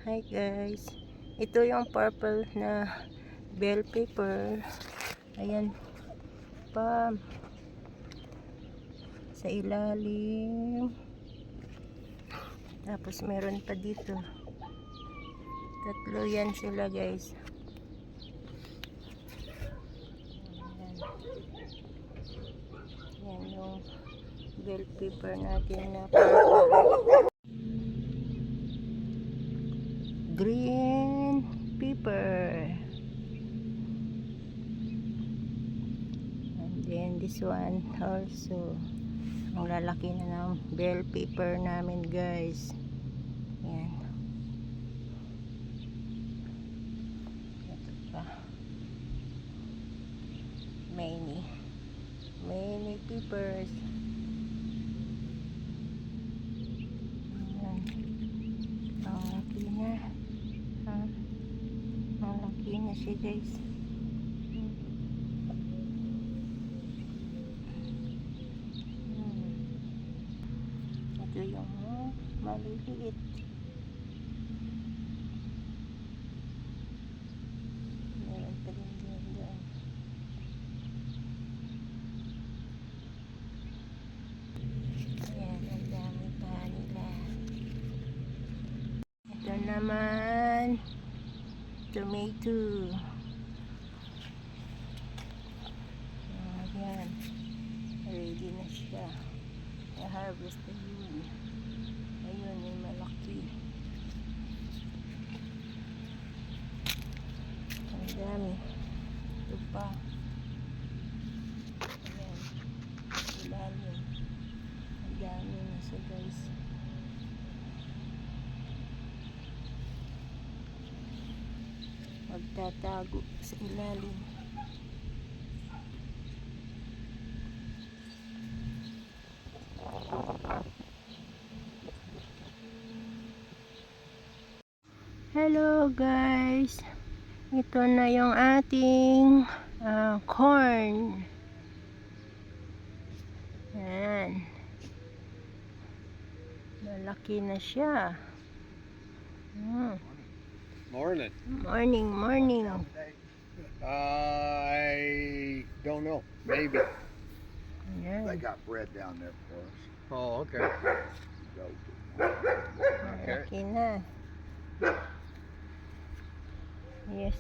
Hi guys, ito yung purple na bell pepper. Ayan pa sa ilalim, tapos meron pa dito, tatlo yan sila guys. Ayan yung bell pepper natin na purple. Green pepper, and then this one also. Ang lalaki na ng bell pepper namin guys. Yan, ito pa, many peppers. Yan, ang laki na, ang laki na siya guys. Ito yung maliliit. Meron pa rin doon. Ayan, ang dami pa nila. Ito naman, tomato. Ayan, ready na siya. I-harvest na yun. Ayun, yung malaki. Ang dami. Ito pa. Ayan, ilalim. Ang dami na siya guys. Magtatago sa ilalim. Hello guys, ito na yung ating corn. Ayan, malaki na siya. Morning. I don't know. Maybe. Ayan. They got bread down there for us. Oh, okay. Go. Malaki na. Yes.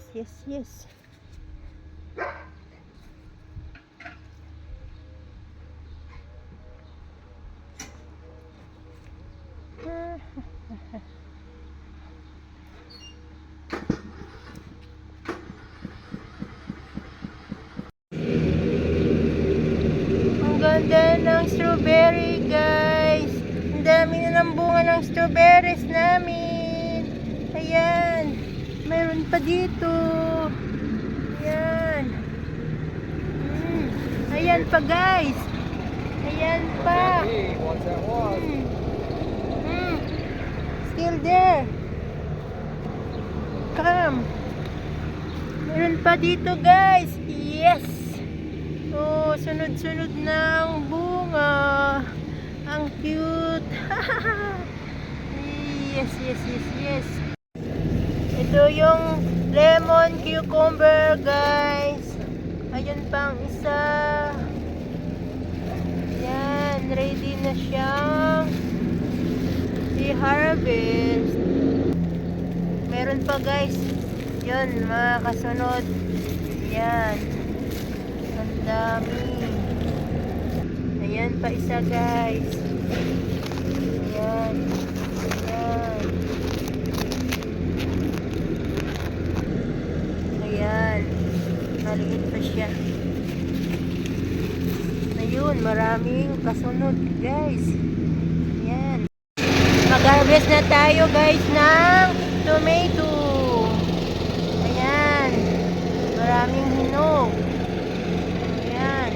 Ang ganda ng strawberry guys. Ang dami na ng bunga ng strawberries namin. Ayan, mayroon pa dito. Ayan. Ayan pa guys. Ayan pa. What's that was? Still there. Come. Meron pa dito guys. Yes. Oh, sunod-sunod ng bunga. Ang cute. Yes. Ito yung lemon cucumber guys. Ayun pang isa. Yan, ready na siyang i-harvest. Meron pa guys. Yun, mga kasunod. Yan. Ang dami. Ayan pa isa guys. Ayan. Maliit pa siya. Ayun, maraming kasunod guys. Ayan. Mag-harvest na tayo guys ng tomato. Ayan. Maraming hinog. Ayan.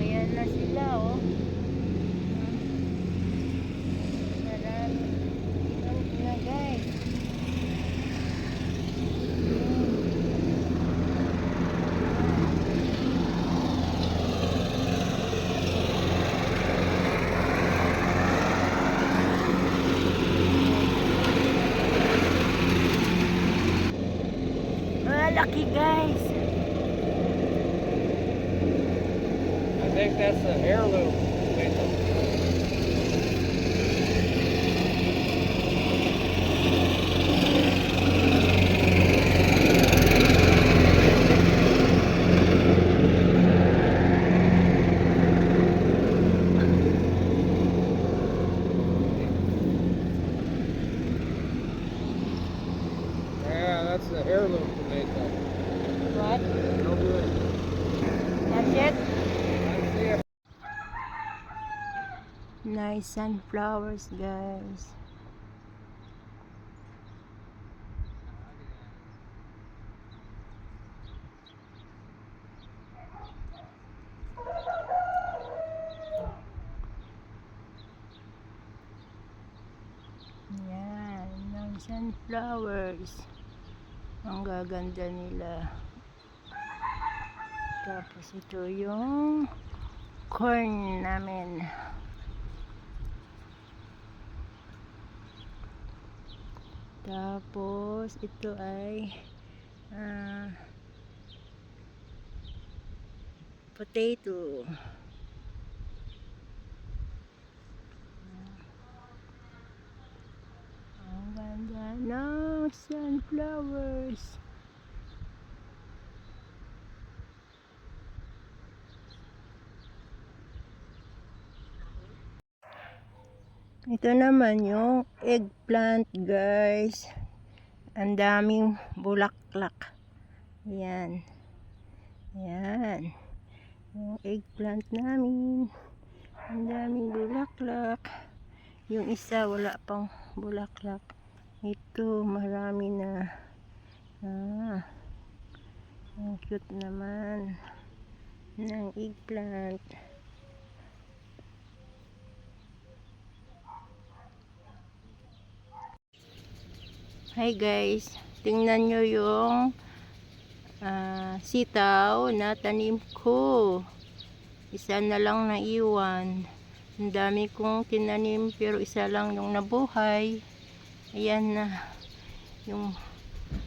Ayan na sila oh. laki guys. I think that's an heirloom. Yeah, that's the heirloom tomato. What? No good. That's it? That's it. Nice sunflowers guys. Yan, nice sunflowers. Ang gaganda nila. Tapos ito yung corn namin. Tapos ito ay potato. Ang ganda ng sunflowers. Ito naman yung eggplant guys. Ang daming bulaklak. Yan. Yan. Yung eggplant namin. Ang daming bulaklak. Yung isa wala pang bulaklak. Ito marami na. Ang cute naman ng eggplant. Hi guys, tingnan nyo yung sitaw na tanim ko. Isa na lang naiwan. Ang dami kong tinanim pero isa lang yung nabuhay. Ayan na yung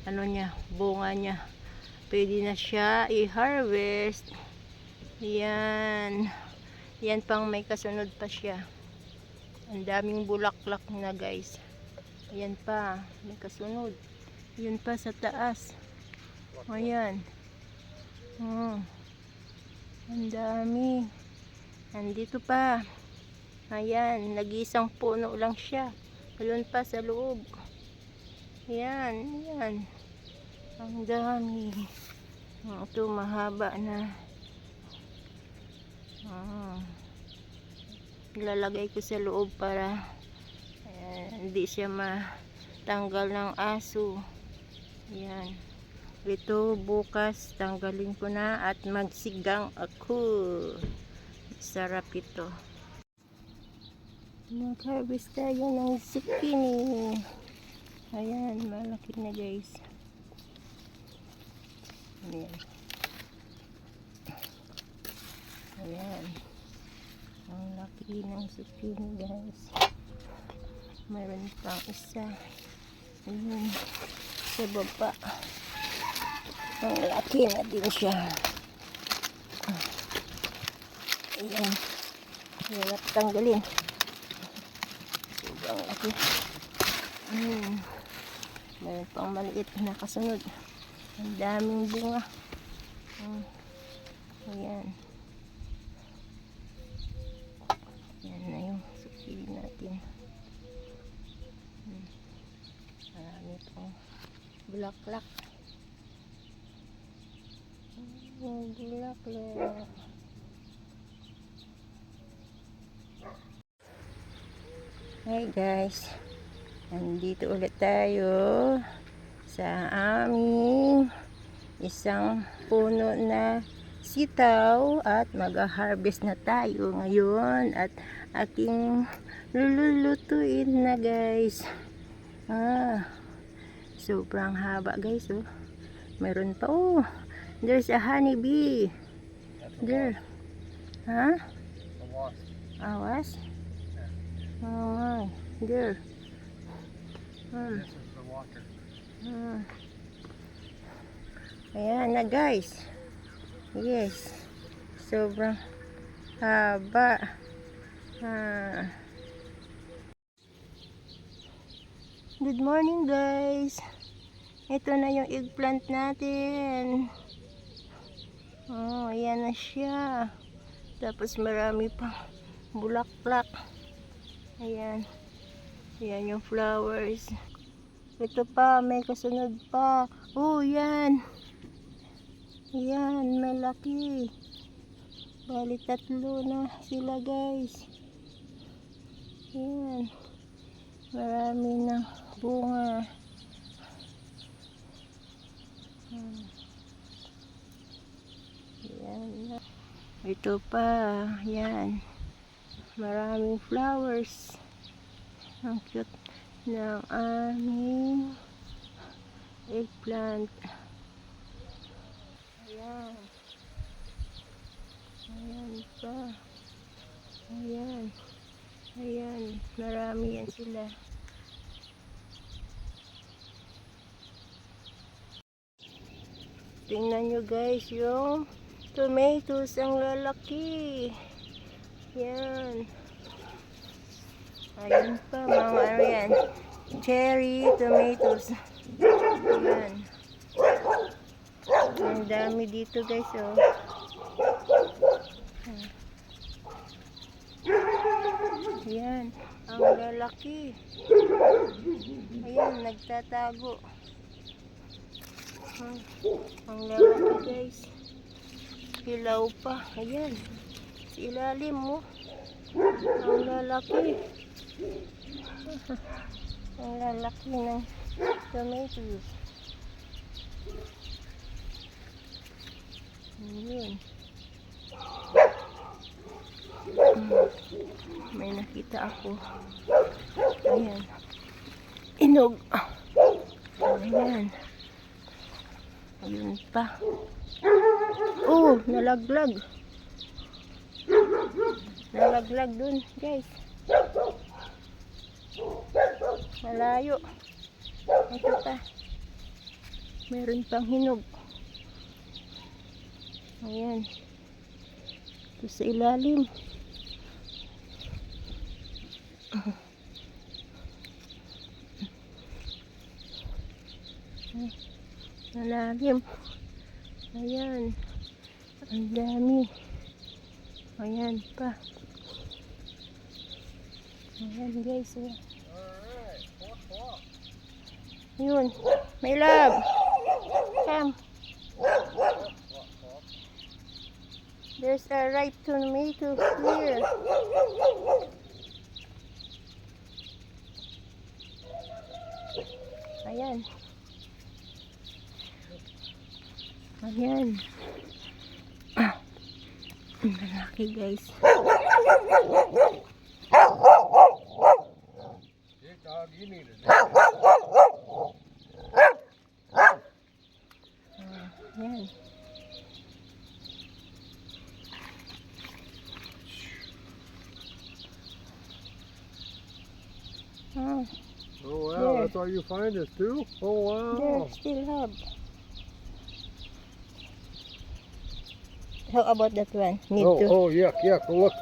ano niya, bunga niya. Pwede na siya i-harvest. Ayan. Yan pang may kasunod pa siya. Ang daming bulaklak na guys. Ayan pa, may kasunod. Yun pa sa taas. Ayan. Ang dami. Nandito pa. Ayan, nag-iisang puno lang siya. Ayun pa sa loob. Ayan, ayan. Ang dami. Ito mahaba na. Ilalagay ko sa loob para hindi siya matanggal ng aso. Ayan. Ito bukas tanggalin ko na at magsigang ako. Sarap ito. Mag-harvest tayo ng zucchini. Ayan, malaki na guys. Ayan. Ayan. Ang laki ng zucchini guys. Mayroon pang isa. Ayan. Sa baba. Ang laki na din siya. Ayan. Hirap tanggalin. Sobrang laki. Mayroon pang maliit na kasunod. Ang daming bunga. Ayan. Yan na yung zucchini natin. Marami pong bulaklak. Bulaklak. Hi guys. Nandito ulit tayo sa aming isang puno na sitaw at mag-harvest na tayo ngayon at aking lulutuin na guys. Sobrang haba guys. Meron pa there's a honeybee there. Awas? Oh my, there. This is the water. Ayan na guys. Yes. Sobrang haba. Good morning guys. Ito na yung eggplant natin. Oh, ayan na siya. Tapos marami pang bulaklak. Ayan. Ayan yung flowers. Ito pa, may kasunod pa. Oh, yan. Yan, malaki. Bali 3 na sila guys. Yan. Marami ng bunga. Yan. Ito pa. Yan. Maraming flowers. Ang cute ng aming eggplant. Ayan. Ayan pa. Ayan. Ayan. Marami yan sila. Tingnan nyo guys yung tomatoes. Ang lalaki. Yan. Ayun pa, mga ano yan. Cherry tomatoes. Ayan. Ang dami dito guys, oh. Ayan. Ang lalaki. Ayan, nagtatago. Ang lalaki guys. Hilaw pa. Ayan. Sa ilalim mo. Ang lalaki. Ang lalaki ng tomatoes. Ayan. May nakita ako. Ayan. Inog. Ayan. Ayun pa. Oh, nalaglag. Nalaglag dun, guys. Malayo. Ito pa. Meron pang hinog. Ayan. Ito sa ilalim. Malalim. Ayan. Ang dami. Ayan pa. Ayan guys. Alright, 4 o'clock. Yun. My love. Come. There's a ripe tomato here. Ayan. Ayan. Malaki guys. Big dog, you need a Ayan. Oh, Oh wow, There. that's all you find is 2? Oh there wow. still have. How about that one? Need to. Oh yuck, yuck. Look,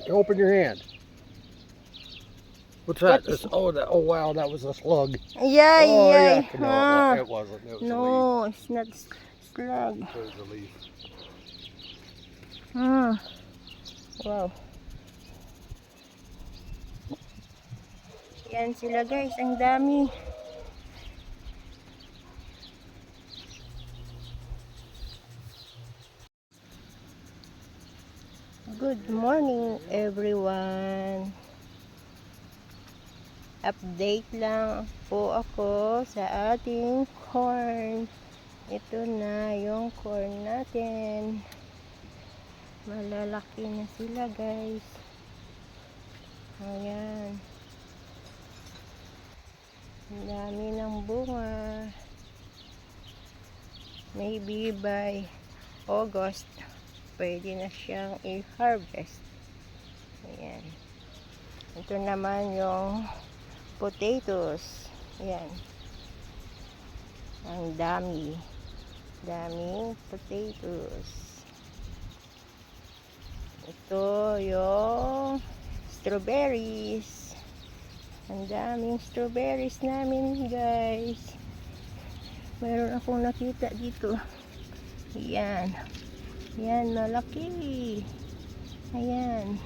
open your hand. What's that? What is- Oh wow, that was a slug. Yeah, Oh yeah. yuck. No, Ah. it wasn't. It was a leaf. No, it's not slug. It was a leaf. Wow. Yan sila guys, ang dami. Good morning everyone. Update lang po ako sa ating corn. Ito na yung corn natin. Malalaki na sila guys. Ayan. Ang dami ng bunga. Maybe by August, pwede na siyang i-harvest. Ayan. Ito naman yung potatoes. Ayan. Ang dami. Daming potatoes. Ito yung strawberries. Ang daming strawberries namin, guys. Meron akong nakita dito. Ayan. Ayan, malaki. Ayan.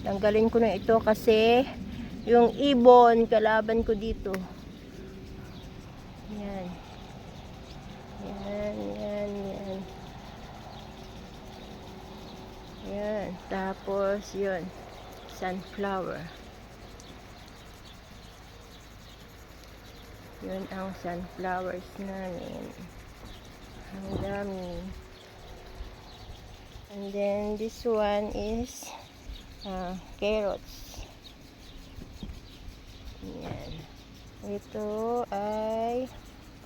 Tanggalin ko na ito kasi yung ibon, kalaban ko dito. Ayan. Ayan, ayan, ayan. Ayan. Tapos, yun. Sunflower. Yun ang sunflowers namin. Ang dami. And then this one is carrots. Ayan. Ito ay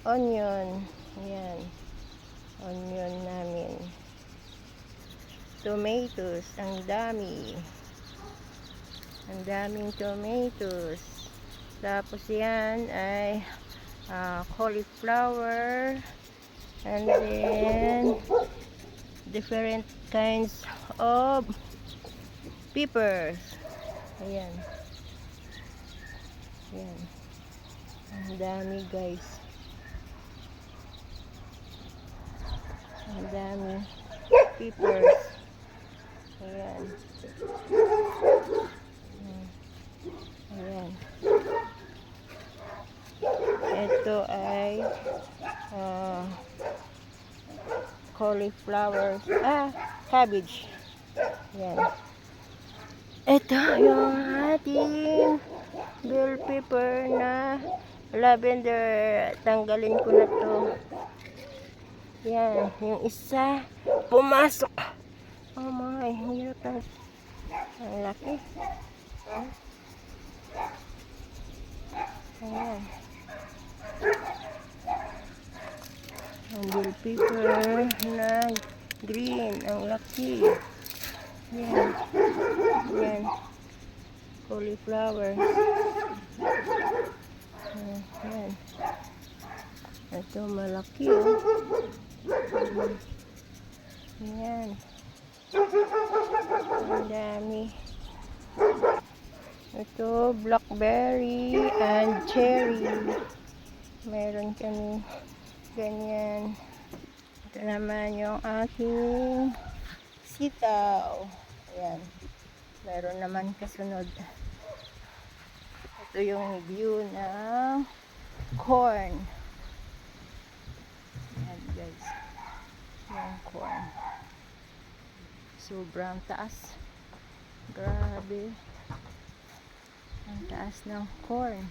onion. Ayan. Onion namin. Tomatoes. Ang dami. Ang daming tomatoes. Tapos yan ay cauliflower, and then different kinds of peppers. Ayan. Ayan. Ang dami, guys. Ang dami peppers. Ayan. Ayan. Ito ay cauliflower, cabbage. Yan. Ito yung ating bell pepper na lavender. Tanggalin ko na to. Yan, yung isa pumasok. Oh my, hirap na. Ang laki. Ayan. Ang bell pepper na green. Ang laki. Yan. Yan. Cauliflower. Yan. Ito malaki. Yan. Ang dami. Ito blackberry and cherry. Meron kami ganyan. Ito naman yung aking sitaw. Ayan. Meron naman kasunod. Ito yung view ng corn. Ayan, guys. Yung corn. Sobrang taas. Grabe. Ang taas ng corn.